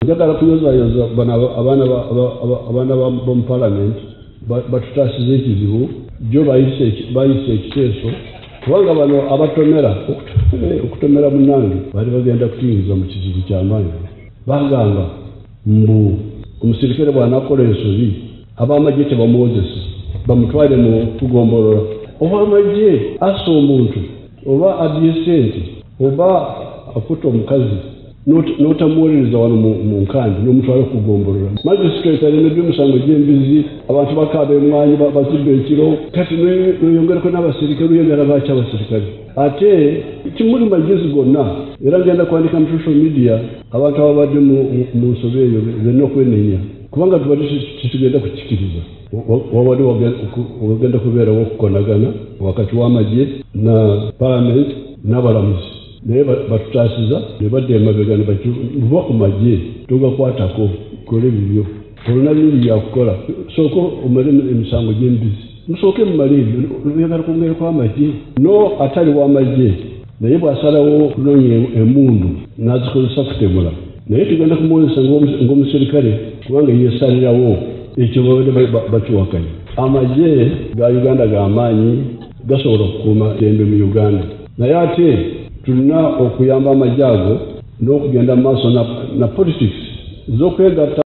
njagala kuyozayoza abaana b'omu parliament batutaasiza ekizibu jo bayise ekiteeso kubanga bano abatomera okutomera munnange bali bagenda kutuyinza mu kizibu ky'amaanyi bagamba mbu omusirikale bw'anakola ensobi ab'amagye tebamuwozesa bamutwale mu kugombolola oba amagye assa omuntu oba abbye sente oba akuta omukazi n'otamuwolereza wano mu nkandi n'omutwala okugombolola magistrate alina by'omusango gy'embizi abantu bakaaba emwanyi bazibba ekiro kati noyongerako n'abaserikale oyongera baaki abaserikale ate kimuli magezi gonna era ngenda kwandika mu social media abantu ababadde mu nsobe eyo benna okwenenya kubanga tubadde tetugenda kukikiriza wabadde wagenda kubeerawo okukonagana wakati w'amagye na parliament n'abalamuzi naye batutaasiza ne badda emabega ne bakiva ku magye togakwatako kole bibyo olina bingi byakukola sooka omale emisango gy'embizi musooke mumale ebyo oyagala kwongerako amagye no atali w'amagye naye bw'asalawo kunoonya emundu n'azikozesa kutemula naye tugenda kumuwozesa ng'omuserikale kubanga yeesalirawo ekyo babadde bakiwakanya amagye ga uganda g'amaanyi gasobola okukuuma ddembe mu uganda naye ate tulina okuyamba amagye ago n'okugenda mu maaso na politics z'okwegatta